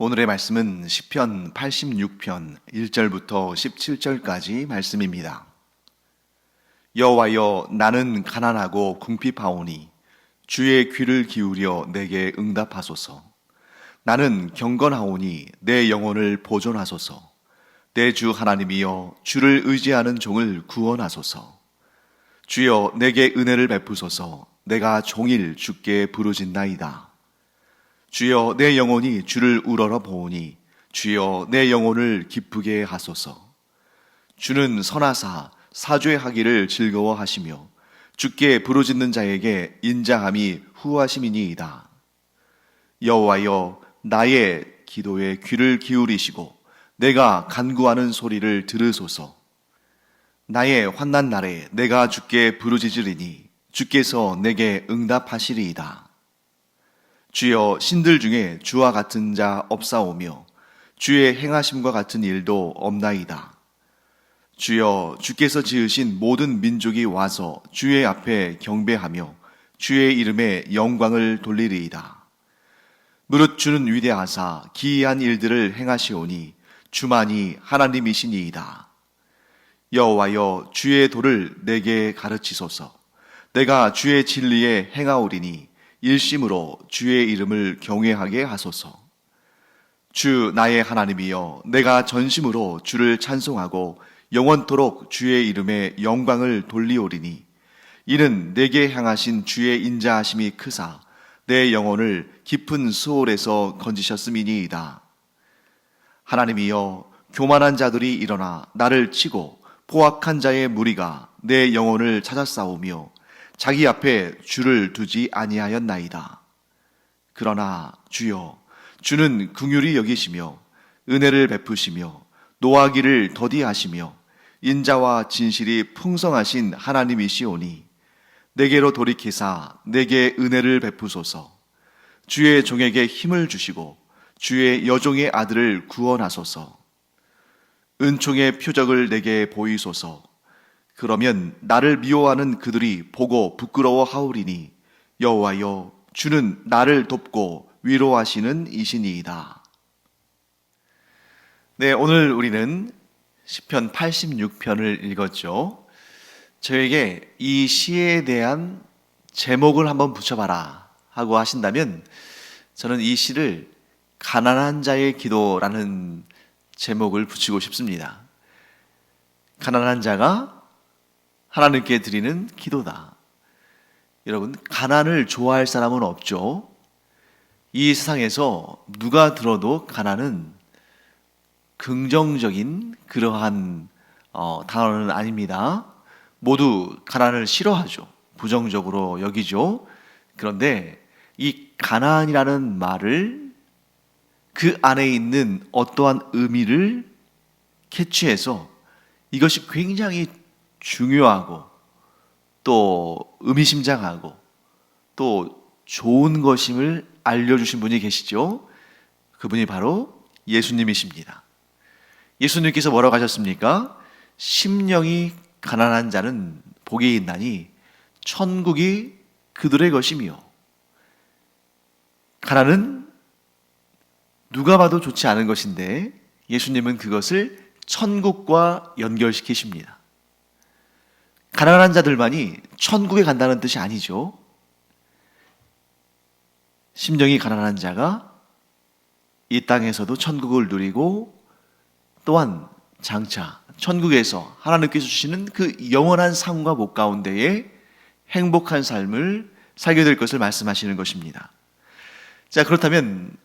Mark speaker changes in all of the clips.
Speaker 1: 오늘의 말씀은 시편 86편 1절부터 17절까지 말씀입니다. 여호와여, 나는 가난하고 궁핍하오니 주의 귀를 기울여 내게 응답하소서. 나는 경건하오니 내 영혼을 보존하소서. 내 주 하나님이여, 주를 의지하는 종을 구원하소서. 주여, 내게 은혜를 베푸소서. 내가 종일 주께 부르짖나이다. 주여, 내 영혼이 주를 우러러 보오니 주여, 내 영혼을 기쁘게 하소서. 주는 선하사 사죄하기를 즐거워하시며 주께 부르짖는 자에게 인자함이 후하심이니이다. 여호와여, 나의 기도에 귀를 기울이시고 내가 간구하는 소리를 들으소서. 나의 환난 날에 내가 주께 부르짖으리니 주께서 내게 응답하시리이다. 주여, 신들 중에 주와 같은 자 없사오며 주의 행하심과 같은 일도 없나이다. 주여, 주께서 지으신 모든 민족이 와서 주의 앞에 경배하며 주의 이름에 영광을 돌리리이다. 무릇 주는 위대하사 기이한 일들을 행하시오니 주만이 하나님이시니이다. 여호와여, 주의 도를 내게 가르치소서. 내가 주의 진리에 행하오리니 일심으로 주의 이름을 경외하게 하소서. 주 나의 하나님이여, 내가 전심으로 주를 찬송하고 영원토록 주의 이름에 영광을 돌리오리니 이는 내게 향하신 주의 인자하심이 크사 내 영혼을 깊은 수월에서 건지셨음이니이다. 하나님이여, 교만한 자들이 일어나 나를 치고 포악한 자의 무리가 내 영혼을 찾아싸우며 자기 앞에 주를 두지 아니하였나이다. 그러나 주여, 주는 긍휼히 여기시며 은혜를 베푸시며 노하기를 더디하시며 인자와 진실이 풍성하신 하나님이시오니 내게로 돌이키사 내게 은혜를 베푸소서. 주의 종에게 힘을 주시고 주의 여종의 아들을 구원하소서. 은총의 표적을 내게 보이소서. 그러면 나를 미워하는 그들이 보고 부끄러워하오리니 여호와여, 주는 나를 돕고 위로하시는 이시니이다. 네, 오늘 우리는 시편 86편을 읽었죠. 저에게 이 시에 대한 제목을 한번 붙여봐라 하고 하신다면 저는 이 시를 가난한 자의 기도라는 제목을 붙이고 싶습니다. 가난한 자가 하나님께 드리는 기도다. 여러분, 가난을 좋아할 사람은 없죠. 이 세상에서 누가 들어도 가난은 긍정적인 그러한 단어는 아닙니다. 모두 가난을 싫어하죠. 부정적으로 여기죠. 그런데 이 가난이라는 말을 그 안에 있는 어떠한 의미를 캐치해서 이것이 굉장히 중요하고 또 의미심장하고 또 좋은 것임을 알려주신 분이 계시죠. 그분이 바로 예수님이십니다. 예수님께서 뭐라고 하셨습니까? 심령이 가난한 자는 복이 있나니 천국이 그들의 것이며. 가난은 누가 봐도 좋지 않은 것인데 예수님은 그것을 천국과 연결시키십니다. 가난한 자들만이 천국에 간다는 뜻이 아니죠. 심령이 가난한 자가 이 땅에서도 천국을 누리고 또한 장차 천국에서 하나님께서 주시는 그 영원한 상과 복 가운데에 행복한 삶을 살게 될 것을 말씀하시는 것입니다. 자, 그렇다면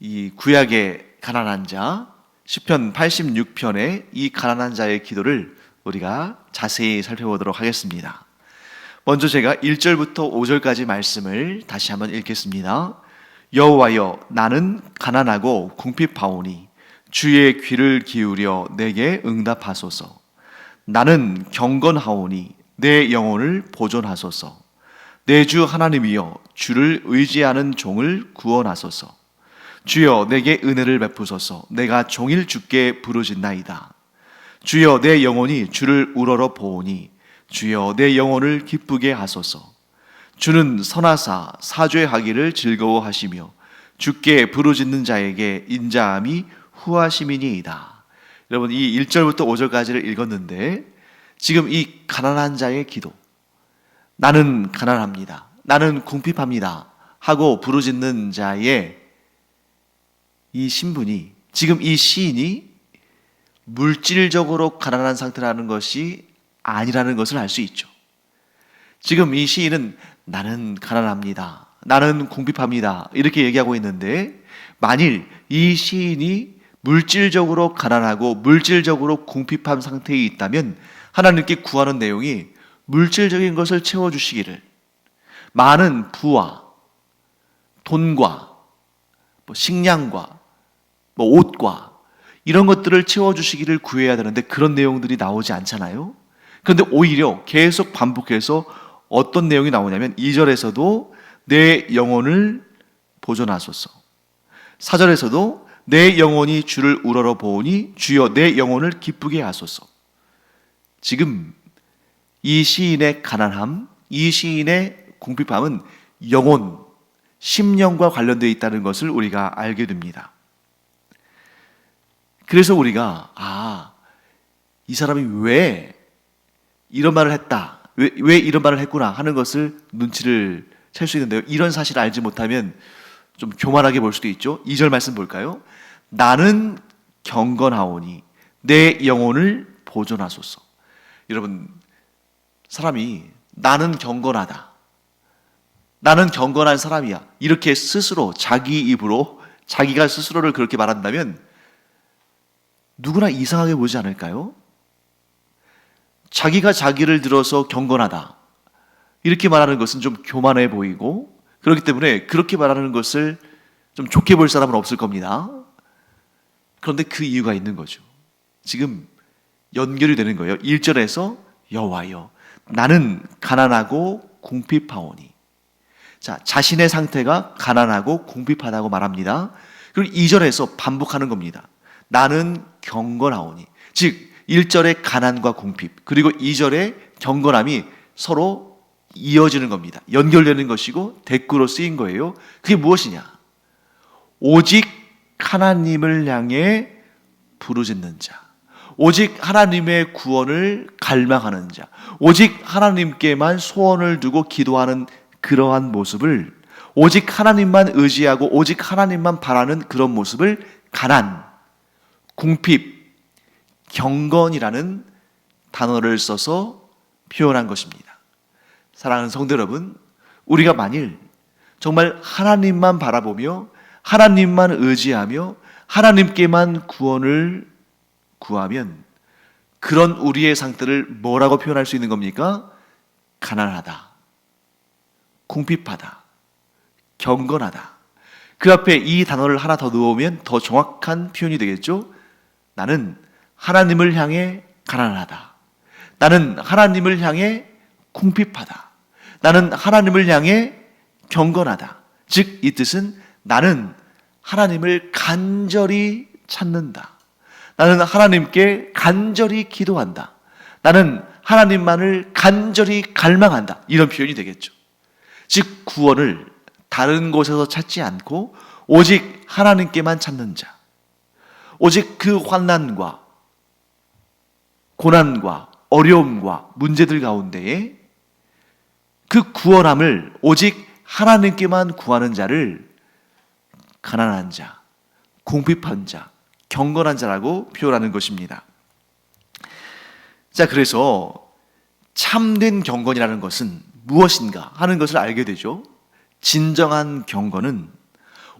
Speaker 1: 이 구약의 가난한 자, 시편 86편의 이 가난한 자의 기도를 우리가 자세히 살펴보도록 하겠습니다. 먼저 제가 1절부터 5절까지 말씀을 다시 한번 읽겠습니다. 여호와여, 나는 가난하고 궁핍하오니 주의 귀를 기울여 내게 응답하소서. 나는 경건하오니 내 영혼을 보존하소서. 내 주 하나님이여, 주를 의지하는 종을 구원하소서. 주여, 내게 은혜를 베푸소서. 내가 종일 주께 부르짖나이다. 주여, 내 영혼이 주를 우러러 보오니 주여, 내 영혼을 기쁘게 하소서. 주는 선하사 사죄하기를 즐거워하시며 주께 부르짖는 자에게 인자함이 후하심이니이다. 여러분, 이 1절부터 5절까지를 읽었는데 지금 이 가난한 자의 기도, 나는 가난합니다, 나는 궁핍합니다 하고 부르짖는 자의 이 신분이, 지금 이 시인이 물질적으로 가난한 상태라는 것이 아니라는 것을 알 수 있죠. 지금 이 시인은 나는 가난합니다, 나는 궁핍합니다 이렇게 얘기하고 있는데, 만일 이 시인이 물질적으로 가난하고 물질적으로 궁핍한 상태에 있다면 하나님께 구하는 내용이 물질적인 것을 채워주시기를, 많은 부와 돈과 식량과 옷과 이런 것들을 채워주시기를 구해야 되는데 그런 내용들이 나오지 않잖아요. 그런데 오히려 계속 반복해서 어떤 내용이 나오냐면 2절에서도 내 영혼을 보존하소서, 4절에서도 내 영혼이 주를 우러러 보오니 주여 내 영혼을 기쁘게 하소서. 지금 이 시인의 가난함, 이 시인의 궁핍함은 영혼, 심령과 관련되어 있다는 것을 우리가 알게 됩니다. 그래서 우리가 이 사람이 왜 이런 말을 했다, 왜 이런 말을 했구나 하는 것을 눈치를 챌 수 있는데요, 이런 사실을 알지 못하면 좀 교만하게 볼 수도 있죠. 2절 말씀 볼까요? 나는 경건하오니 내 영혼을 보존하소서. 여러분, 사람이 나는 경건하다, 나는 경건한 사람이야 이렇게 스스로 자기 입으로 자기가 스스로를 그렇게 말한다면 누구나 이상하게 보지 않을까요? 자기가 자기를 들어서 경건하다 이렇게 말하는 것은 좀 교만해 보이고, 그렇기 때문에 그렇게 말하는 것을 좀 좋게 볼 사람은 없을 겁니다. 그런데 그 이유가 있는 거죠. 지금 연결이 되는 거예요. 1절에서 여호와여 나는 가난하고 궁핍하오니, 자, 자신의 상태가 가난하고 궁핍하다고 말합니다. 그리고 2절에서 반복하는 겁니다. 나는 경건하오니, 즉 1절의 가난과 궁핍 그리고 2절의 경건함이 서로 이어지는 겁니다. 연결되는 것이고 대꾸로 쓰인 거예요. 그게 무엇이냐? 오직 하나님을 향해 부르짖는 자, 오직 하나님의 구원을 갈망하는 자, 오직 하나님께만 소원을 두고 기도하는 그러한 모습을, 오직 하나님만 의지하고 오직 하나님만 바라는 그런 모습을 가난, 궁핍, 경건이라는 단어를 써서 표현한 것입니다. 사랑하는 성도 여러분, 우리가 만일 정말 하나님만 바라보며 하나님만 의지하며 하나님께만 구원을 구하면 그런 우리의 상태를 뭐라고 표현할 수 있는 겁니까? 가난하다, 궁핍하다, 경건하다. 그 앞에 이 단어를 하나 더 넣으면 더 정확한 표현이 되겠죠? 나는 하나님을 향해 가난하다, 나는 하나님을 향해 궁핍하다, 나는 하나님을 향해 경건하다. 즉 이 뜻은 나는 하나님을 간절히 찾는다, 나는 하나님께 간절히 기도한다, 나는 하나님만을 간절히 갈망한다, 이런 표현이 되겠죠. 즉 구원을 다른 곳에서 찾지 않고 오직 하나님께만 찾는 자, 오직 그 환난과 고난과 어려움과 문제들 가운데에 그 구원함을 오직 하나님께만 구하는 자를 가난한 자, 궁핍한 자, 경건한 자라고 표현하는 것입니다. 자, 그래서 참된 경건이라는 것은 무엇인가 하는 것을 알게 되죠. 진정한 경건은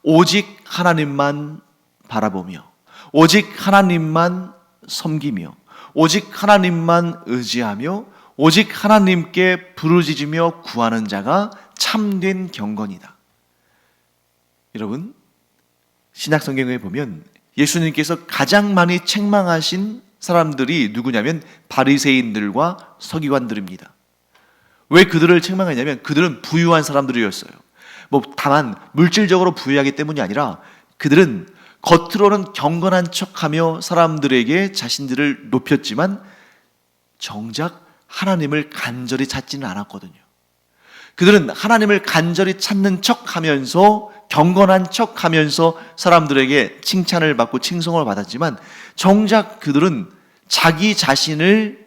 Speaker 1: 오직 하나님만 바라보며 오직 하나님만 섬기며 오직 하나님만 의지하며 오직 하나님께 부르짖으며 구하는 자가 참된 경건이다. 여러분, 신약성경에 보면 예수님께서 가장 많이 책망하신 사람들이 누구냐면 바리새인들과 서기관들입니다. 왜 그들을 책망하냐면 그들은 부유한 사람들이었어요. 다만 물질적으로 부유하기 때문이 아니라 그들은 겉으로는 경건한 척하며 사람들에게 자신들을 높였지만 정작 하나님을 간절히 찾지는 않았거든요. 그들은 하나님을 간절히 찾는 척하면서 경건한 척하면서 사람들에게 칭찬을 받고 칭송을 받았지만 정작 그들은 자기 자신을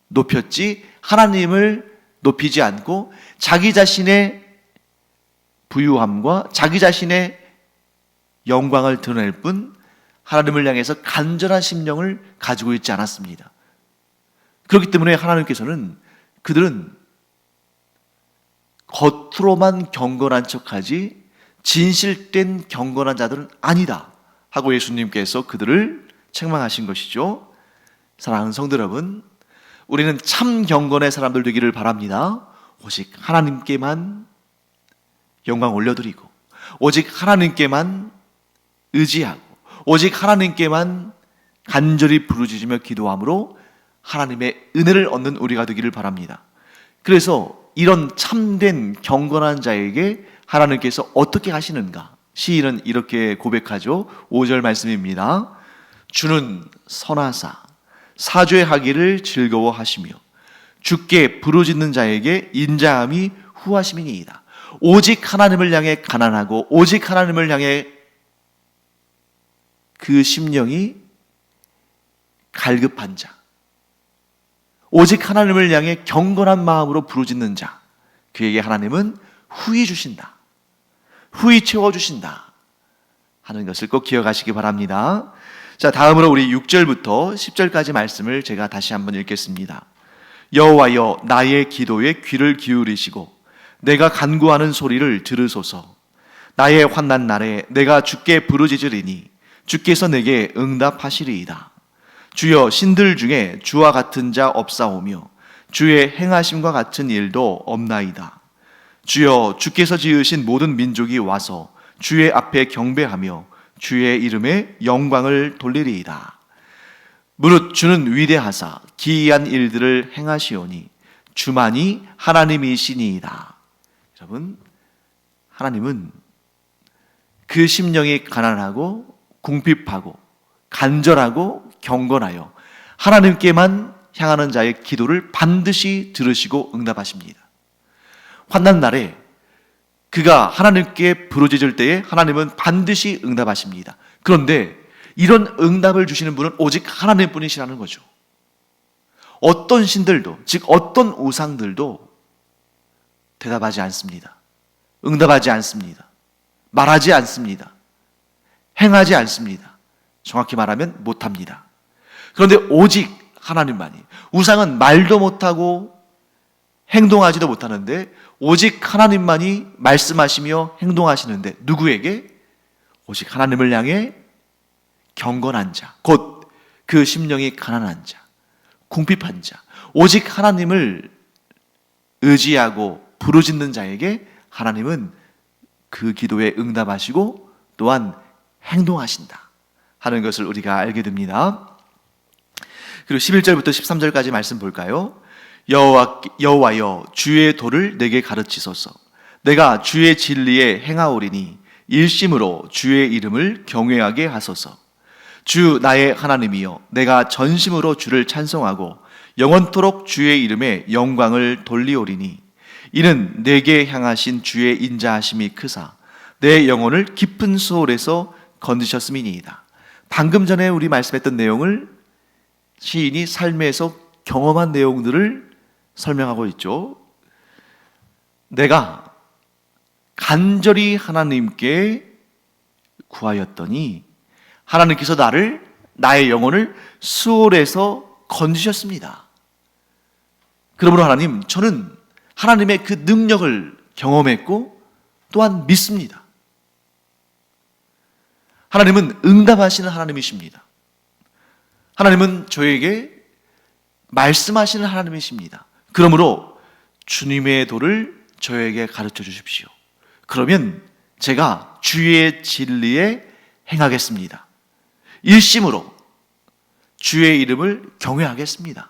Speaker 1: 높였지 하나님을 높이지 않고 자기 자신의 부유함과 자기 자신의 영광을 드러낼 뿐 하나님을 향해서 간절한 심령을 가지고 있지 않았습니다. 그렇기 때문에 하나님께서는 그들은 겉으로만 경건한 척하지 진실된 경건한 자들은 아니다 하고 예수님께서 그들을 책망하신 것이죠. 사랑하는 성도 여러분, 우리는 참 경건의 사람들 되기를 바랍니다. 오직 하나님께만 영광 올려드리고 오직 하나님께만 의지하고 오직 하나님께만 간절히 부르짖으며 기도함으로 하나님의 은혜를 얻는 우리가 되기를 바랍니다. 그래서 이런 참된 경건한 자에게 하나님께서 어떻게 하시는가? 시인은 이렇게 고백하죠. 5절 말씀입니다. 주는 선하사 사죄하기를 즐거워하시며 주께 부르짖는 자에게 인자함이 후하심이니이다. 오직 하나님을 향해 가난하고 오직 하나님을 향해 그 심령이 갈급한 자, 오직 하나님을 향해 경건한 마음으로 부르짖는 자, 그에게 하나님은 후히 주신다, 후히 채워주신다 하는 것을 꼭 기억하시기 바랍니다. 자, 다음으로 우리 6절부터 10절까지 말씀을 제가 다시 한번 읽겠습니다. 여호와여 나의 기도에 귀를 기울이시고 내가 간구하는 소리를 들으소서. 나의 환난 날에 내가 주께 부르짖으리니 주께서 내게 응답하시리이다. 주여 신들 중에 주와 같은 자 없사오며 주의 행하심과 같은 일도 없나이다. 주여 주께서 지으신 모든 민족이 와서 주의 앞에 경배하며 주의 이름에 영광을 돌리리이다. 무릇 주는 위대하사 기이한 일들을 행하시오니 주만이 하나님이시니이다. 여러분, 하나님은 그 심령이 가난하고 궁핍하고 간절하고 경건하여 하나님께만 향하는 자의 기도를 반드시 들으시고 응답하십니다. 환난 날에 그가 하나님께 부르짖을 때에 하나님은 반드시 응답하십니다. 그런데 이런 응답을 주시는 분은 오직 하나님뿐이시라는 거죠. 어떤 신들도, 즉 어떤 우상들도 대답하지 않습니다. 응답하지 않습니다. 말하지 않습니다. 행하지 않습니다. 정확히 말하면 못합니다. 그런데 오직 하나님만이, 우상은 말도 못하고 행동하지도 못하는데 오직 하나님만이 말씀하시며 행동하시는데 누구에게? 오직 하나님을 향해 경건한 자, 곧 그 심령이 가난한 자, 궁핍한 자, 오직 하나님을 의지하고 부르짖는 자에게 하나님은 그 기도에 응답하시고 또한 행동하신다 하는 것을 우리가 알게 됩니다. 그리고 11절부터 13절까지 말씀 볼까요? 여호와여 주의 도를 내게 가르치소서. 내가 주의 진리에 행하오리니 일심으로 주의 이름을 경외하게 하소서. 주 나의 하나님이여 내가 전심으로 주를 찬송하고 영원토록 주의 이름에 영광을 돌리오리니 이는 내게 향하신 주의 인자하심이 크사 내 영혼을 깊은 수월에서 건지셨음이니이다. 방금 전에 우리 말씀했던 내용을 시인이 삶에서 경험한 내용들을 설명하고 있죠. 내가 간절히 하나님께 구하였더니 하나님께서 나의 영혼을 수월에서 건지셨습니다. 그러므로 하나님, 저는 하나님의 그 능력을 경험했고 또한 믿습니다. 하나님은 응답하시는 하나님이십니다. 하나님은 저에게 말씀하시는 하나님이십니다. 그러므로 주님의 도를 저에게 가르쳐 주십시오. 그러면 제가 주의 진리에 행하겠습니다. 일심으로 주의 이름을 경외하겠습니다.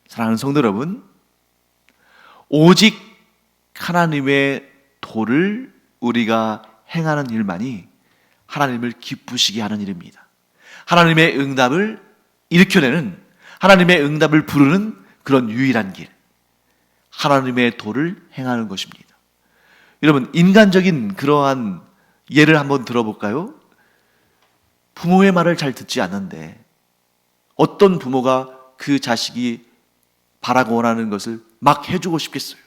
Speaker 1: 사랑하는 성도 여러분, 오직 하나님의 도를 우리가 행하는 일만이 하나님을 기쁘시게 하는 일입니다. 하나님의 응답을 일으켜내는, 하나님의 응답을 부르는 그런 유일한 길, 하나님의 도를 행하는 것입니다. 여러분, 인간적인 그러한 예를 한번 들어볼까요? 부모의 말을 잘 듣지 않는데 어떤 부모가 그 자식이 바라고 원하는 것을 막 해주고 싶겠어요?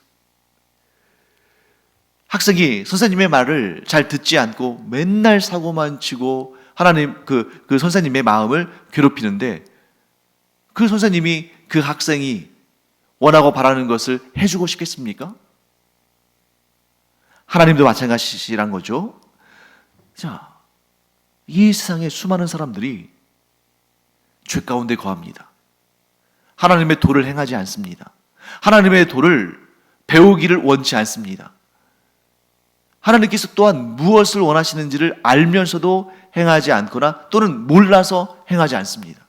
Speaker 1: 학생이 선생님의 말을 잘 듣지 않고 맨날 사고만 치고 하나님 그 선생님의 마음을 괴롭히는데 그 선생님이 그 학생이 원하고 바라는 것을 해주고 싶겠습니까? 하나님도 마찬가지란 거죠. 자, 이 세상에 수많은 사람들이 죄 가운데 거합니다. 하나님의 도를 행하지 않습니다. 하나님의 도를 배우기를 원치 않습니다. 하나님께서 또한 무엇을 원하시는지를 알면서도 행하지 않거나 또는 몰라서 행하지 않습니다.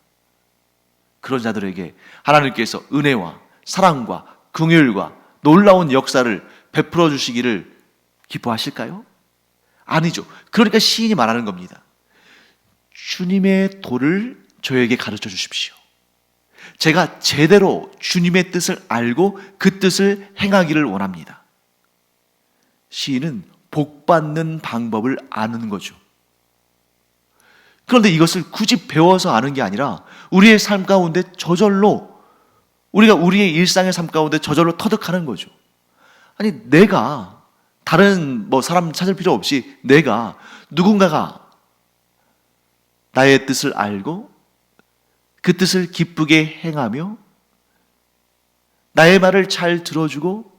Speaker 1: 그런 자들에게 하나님께서 은혜와 사랑과 긍휼과 놀라운 역사를 베풀어 주시기를 기뻐하실까요? 아니죠. 그러니까 시인이 말하는 겁니다. 주님의 도를 저에게 가르쳐 주십시오. 제가 제대로 주님의 뜻을 알고 그 뜻을 행하기를 원합니다. 시인은 복받는 방법을 아는 거죠. 그런데 이것을 굳이 배워서 아는 게 아니라 우리의 삶 가운데 저절로, 우리가 우리의 일상의 삶 가운데 저절로 터득하는 거죠. 아니, 내가 다른 사람 찾을 필요 없이 내가 누군가가 나의 뜻을 알고 그 뜻을 기쁘게 행하며 나의 말을 잘 들어주고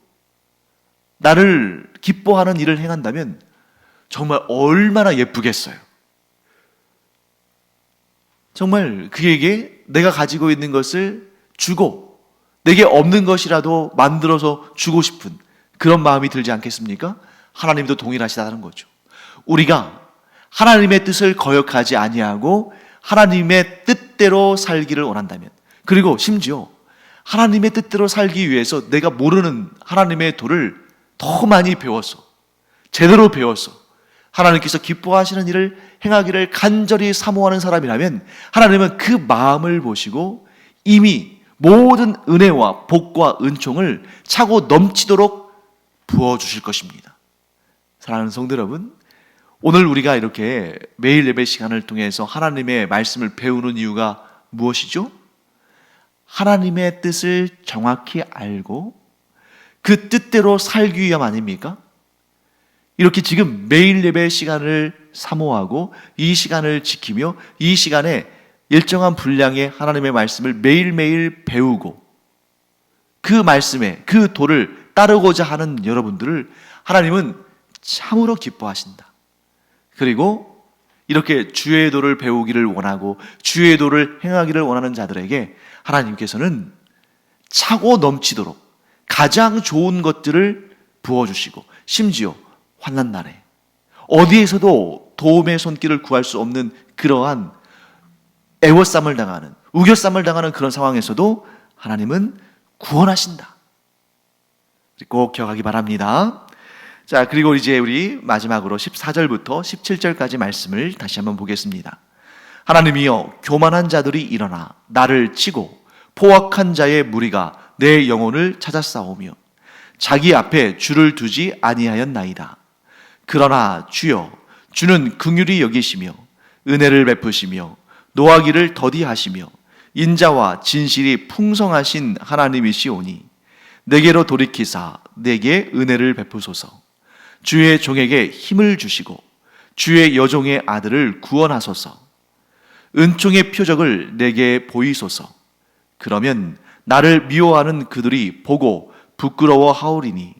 Speaker 1: 나를 기뻐하는 일을 행한다면 정말 얼마나 예쁘겠어요. 정말 그에게 내가 가지고 있는 것을 주고 내게 없는 것이라도 만들어서 주고 싶은 그런 마음이 들지 않겠습니까? 하나님도 동일하시다는 거죠. 우리가 하나님의 뜻을 거역하지 아니하고 하나님의 뜻대로 살기를 원한다면, 그리고 심지어 하나님의 뜻대로 살기 위해서 내가 모르는 하나님의 도를 더 많이 배워서, 제대로 배워서 하나님께서 기뻐하시는 일을 행하기를 간절히 사모하는 사람이라면 하나님은 그 마음을 보시고 이미 모든 은혜와 복과 은총을 차고 넘치도록 부어주실 것입니다. 사랑하는 성도 여러분, 오늘 우리가 이렇게 매일 예배 시간을 통해서 하나님의 말씀을 배우는 이유가 무엇이죠? 하나님의 뜻을 정확히 알고 그 뜻대로 살기 위함 아닙니까? 이렇게 지금 매일 예배 시간을 사모하고 이 시간을 지키며 이 시간에 일정한 분량의 하나님의 말씀을 매일매일 배우고 그 말씀에 그 도를 따르고자 하는 여러분들을 하나님은 참으로 기뻐하신다. 그리고 이렇게 주의 도를 배우기를 원하고 주의 도를 행하기를 원하는 자들에게 하나님께서는 차고 넘치도록 가장 좋은 것들을 부어주시고 심지어 환난 날에 어디에서도 도움의 손길을 구할 수 없는 그러한 애워쌈을 당하는, 우겨쌈을 당하는 그런 상황에서도 하나님은 구원하신다. 꼭 기억하기 바랍니다. 자, 그리고 이제 우리 마지막으로 14절부터 17절까지 말씀을 다시 한번 보겠습니다. 하나님이여, 교만한 자들이 일어나 나를 치고 포악한 자의 무리가 내 영혼을 찾아싸우며 자기 앞에 줄을 두지 아니하였나이다. 그러나 주여, 주는 긍휼히 여기시며 은혜를 베푸시며 노하기를 더디하시며 인자와 진실이 풍성하신 하나님이시오니 내게로 돌이키사 내게 은혜를 베푸소서. 주의 종에게 힘을 주시고 주의 여종의 아들을 구원하소서. 은총의 표적을 내게 보이소서. 그러면 나를 미워하는 그들이 보고 부끄러워하오리니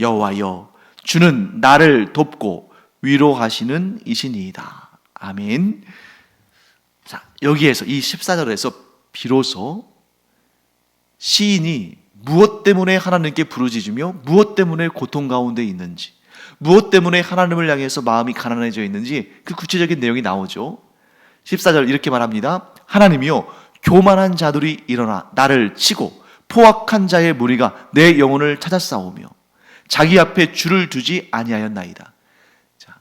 Speaker 1: 여호와여, 주는 나를 돕고 위로하시는 이시니이다. 아멘. 자, 여기에서 이 14절에서 비로소 시인이 무엇 때문에 하나님께 부르짖으며 무엇 때문에 고통 가운데 있는지, 무엇 때문에 하나님을 향해서 마음이 가난해져 있는지 그 구체적인 내용이 나오죠. 14절 이렇게 말합니다. 하나님이여, 교만한 자들이 일어나 나를 치고 포악한 자의 무리가 내 영혼을 찾아싸우며 자기 앞에 줄을 두지 아니하였나이다. 자,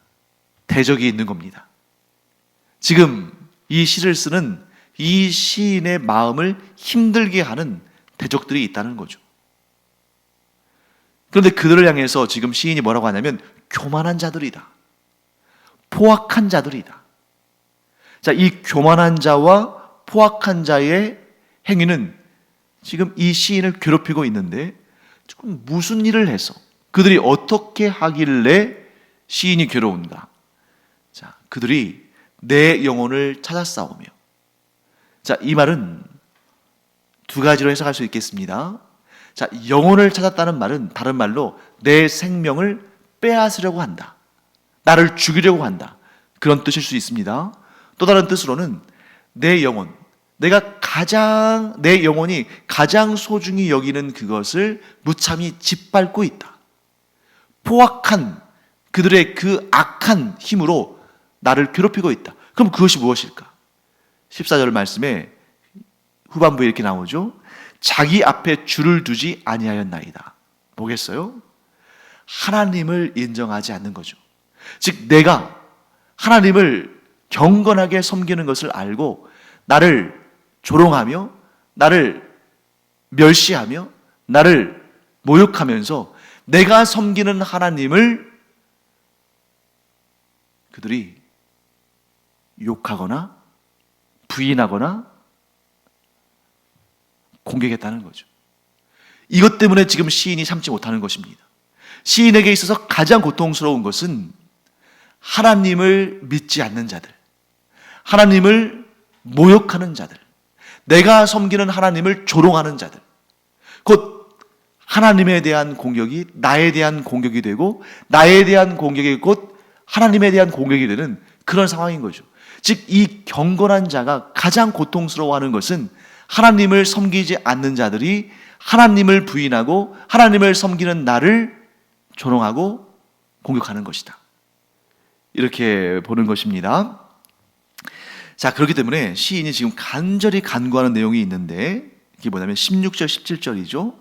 Speaker 1: 대적이 있는 겁니다. 지금 이 시를 쓰는 이 시인의 마음을 힘들게 하는 대적들이 있다는 거죠. 그런데 그들을 향해서 지금 시인이 뭐라고 하냐면 교만한 자들이다, 포악한 자들이다. 자, 이 교만한 자와 포악한 자의 행위는 지금 이 시인을 괴롭히고 있는데, 지금 무슨 일을 해서 그들이 어떻게 하길래 시인이 괴로운가? 자, 그들이 내 영혼을 찾아싸우며. 자, 이 말은 두 가지로 해석할 수 있겠습니다. 자, 영혼을 찾았다는 말은 다른 말로 내 생명을 빼앗으려고 한다, 나를 죽이려고 한다, 그런 뜻일 수 있습니다. 또 다른 뜻으로는 내 영혼, 내 영혼이 가장 소중히 여기는 그것을 무참히 짓밟고 있다. 포악한 그들의 그 악한 힘으로 나를 괴롭히고 있다. 그럼 그것이 무엇일까? 14절 말씀에 후반부에 이렇게 나오죠. 자기 앞에 줄을 두지 아니하였나이다. 뭐겠어요? 하나님을 인정하지 않는 거죠. 즉, 내가 하나님을 경건하게 섬기는 것을 알고 나를 조롱하며 나를 멸시하며 나를 모욕하면서 내가 섬기는 하나님을 그들이 욕하거나 부인하거나 공격했다는 거죠. 이것 때문에 지금 시인이 참지 못하는 것입니다. 시인에게 있어서 가장 고통스러운 것은 하나님을 믿지 않는 자들, 하나님을 모욕하는 자들, 내가 섬기는 하나님을 조롱하는 자들, 곧 하나님에 대한 공격이 나에 대한 공격이 되고 나에 대한 공격이 곧 하나님에 대한 공격이 되는 그런 상황인 거죠. 즉, 이 경건한 자가 가장 고통스러워하는 것은 하나님을 섬기지 않는 자들이 하나님을 부인하고 하나님을 섬기는 나를 조롱하고 공격하는 것이다, 이렇게 보는 것입니다. 자, 그렇기 때문에 시인이 지금 간절히 간구하는 내용이 있는데, 이게 뭐냐면 16절 17절이죠.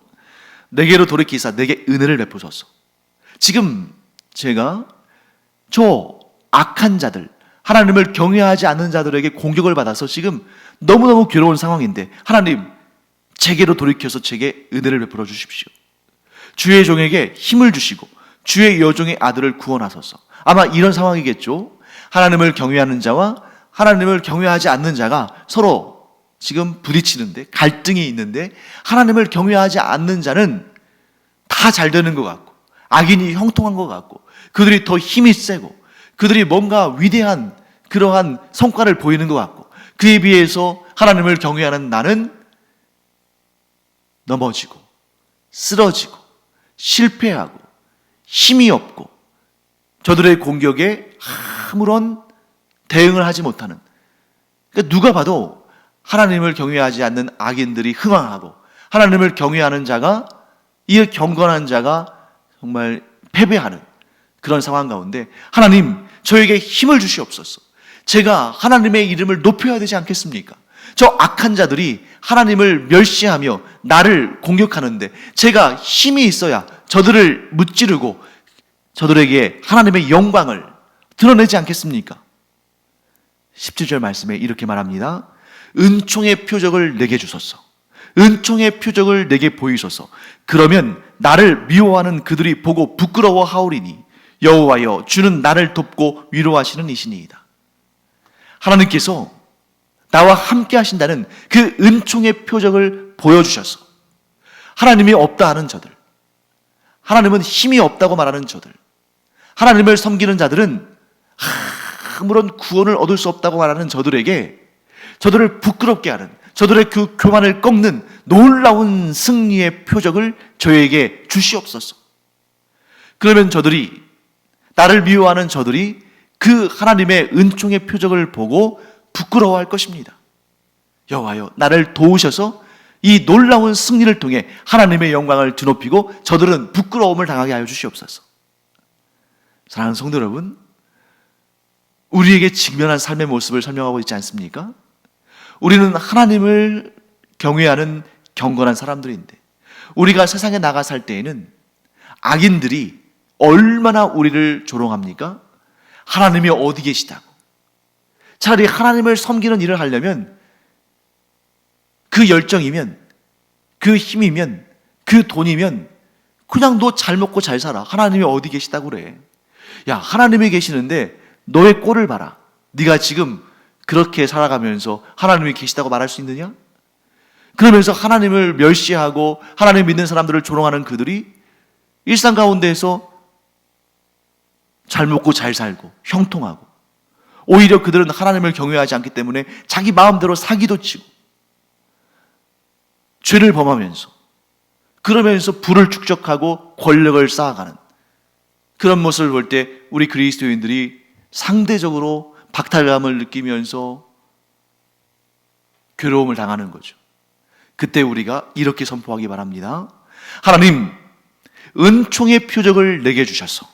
Speaker 1: 내게로 돌이키사 내게 은혜를 베푸소서. 지금 제가 저 악한 자들, 하나님을 경외하지 않는 자들에게 공격을 받아서 지금 너무너무 괴로운 상황인데, 하나님 제게로 돌이켜서 제게 은혜를 베풀어 주십시오. 주의 종에게 힘을 주시고 주의 여종의 아들을 구원하소서. 아마 이런 상황이겠죠. 하나님을 경외하는 자와 하나님을 경외하지 않는 자가 서로 지금 부딪히는데, 갈등이 있는데, 하나님을 경외하지 않는 자는 다 잘 되는 것 같고 악인이 형통한 것 같고 그들이 더 힘이 세고 그들이 뭔가 위대한 그러한 성과를 보이는 것 같고, 그에 비해서 하나님을 경외하는 나는 넘어지고 쓰러지고 실패하고 힘이 없고 저들의 공격에 아무런 대응을 하지 못하는, 그러니까 누가 봐도 하나님을 경외하지 않는 악인들이 흥황하고 하나님을 경외하는 자가, 이 경건한 자가 정말 패배하는 그런 상황 가운데, 하나님 저에게 힘을 주시옵소서. 제가 하나님의 이름을 높여야 되지 않겠습니까? 저 악한 자들이 하나님을 멸시하며 나를 공격하는데 제가 힘이 있어야 저들을 무찌르고 저들에게 하나님의 영광을 드러내지 않겠습니까? 17절 말씀에 이렇게 말합니다. 은총의 표적을 내게 주소서. 은총의 표적을 내게 보이소서. 그러면 나를 미워하는 그들이 보고 부끄러워하오리니 여호와여 주는 나를 돕고 위로하시는 이시니이다. 하나님께서 나와 함께 하신다는 그 은총의 표적을 보여주셔서 하나님이 없다 하는 저들, 하나님은 힘이 없다고 말하는 저들, 하나님을 섬기는 자들은 아무런 구원을 얻을 수 없다고 말하는 저들에게, 저들을 부끄럽게 하는, 저들의 그 교만을 꺾는 놀라운 승리의 표적을 저에게 주시옵소서. 그러면 저들이, 나를 미워하는 저들이 그 하나님의 은총의 표적을 보고 부끄러워할 것입니다. 여호와여 나를 도우셔서 이 놀라운 승리를 통해 하나님의 영광을 드높이고 저들은 부끄러움을 당하게 하여 주시옵소서. 사랑하는 성도 여러분, 우리에게 직면한 삶의 모습을 설명하고 있지 않습니까? 우리는 하나님을 경외하는 경건한 사람들인데, 우리가 세상에 나가 살 때에는 악인들이 얼마나 우리를 조롱합니까? 하나님이 어디 계시다고. 차라리 하나님을 섬기는 일을 하려면, 그 열정이면, 그 힘이면, 그 돈이면 그냥 너 잘 먹고 잘 살아. 하나님이 어디 계시다고 그래. 야, 하나님이 계시는데 너의 꼴을 봐라. 네가 지금 그렇게 살아가면서 하나님이 계시다고 말할 수 있느냐? 그러면서 하나님을 멸시하고 하나님 믿는 사람들을 조롱하는 그들이 일상 가운데에서 잘 먹고 잘 살고 형통하고, 오히려 그들은 하나님을 경외하지 않기 때문에 자기 마음대로 사기도 치고 죄를 범하면서, 그러면서 부를 축적하고 권력을 쌓아가는 그런 모습을 볼 때 우리 그리스도인들이 상대적으로 박탈감을 느끼면서 괴로움을 당하는 거죠. 그때 우리가 이렇게 선포하기 바랍니다. 하나님, 은총의 표적을 내게 주셔서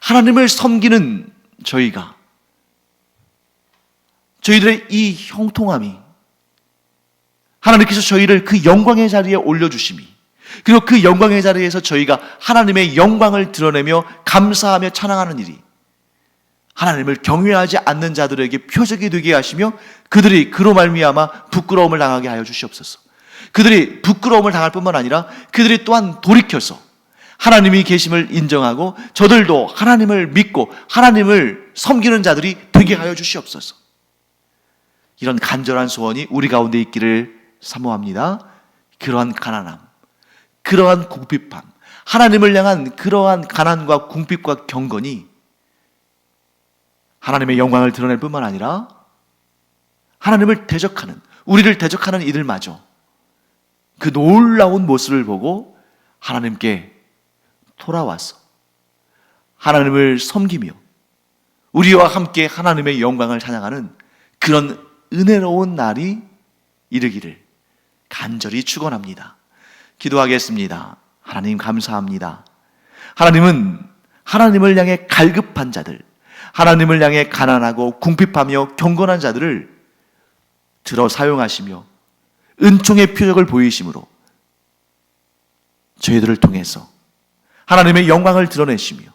Speaker 1: 하나님을 섬기는 저희들의 이 형통함이, 하나님께서 저희를 그 영광의 자리에 올려주심이, 그리고 그 영광의 자리에서 저희가 하나님의 영광을 드러내며 감사하며 찬양하는 일이 하나님을 경외하지 않는 자들에게 표적이 되게 하시며 그들이 그로 말미암아 부끄러움을 당하게 하여 주시옵소서. 그들이 부끄러움을 당할 뿐만 아니라 그들이 또한 돌이켜서 하나님이 계심을 인정하고 저들도 하나님을 믿고 하나님을 섬기는 자들이 되게 하여 주시옵소서. 이런 간절한 소원이 우리 가운데 있기를 사모합니다. 그러한 가난함, 그러한 궁핍함, 하나님을 향한 그러한 가난과 궁핍과 경건이 하나님의 영광을 드러낼 뿐만 아니라 하나님을 대적하는, 우리를 대적하는 이들마저 그 놀라운 모습을 보고 하나님께 돌아와서 하나님을 섬기며 우리와 함께 하나님의 영광을 찬양하는 그런 은혜로운 날이 이르기를 간절히 축원합니다. 기도하겠습니다. 하나님 감사합니다. 하나님은 하나님을 향해 갈급한 자들, 하나님을 향해 가난하고 궁핍하며 경건한 자들을 들어 사용하시며 은총의 표적을 보이심으로 저희들을 통해서 하나님의 영광을 드러내시며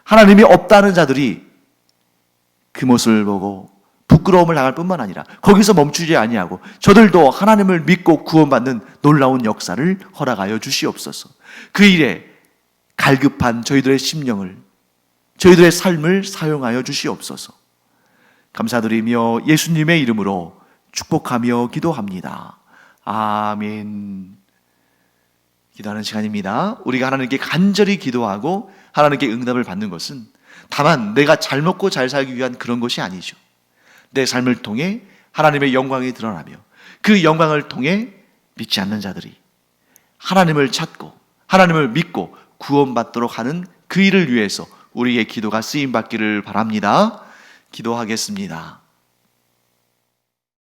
Speaker 1: 하나님이 없다는 자들이 그 모습을 보고 부끄러움을 당할 뿐만 아니라 거기서 멈추지 아니하고 저들도 하나님을 믿고 구원받는 놀라운 역사를 허락하여 주시옵소서. 그 일에 갈급한 저희들의 심령을, 저희들의 삶을 사용하여 주시옵소서. 감사드리며 예수님의 이름으로 축복하며 기도합니다. 아멘. 기도하는 시간입니다. 우리가 하나님께 간절히 기도하고 하나님께 응답을 받는 것은 다만 내가 잘 먹고 잘 살기 위한 그런 것이 아니죠. 내 삶을 통해 하나님의 영광이 드러나며 그 영광을 통해 믿지 않는 자들이 하나님을 찾고 하나님을 믿고 구원받도록 하는 그 일을 위해서 우리의 기도가 쓰임받기를 바랍니다. 기도하겠습니다.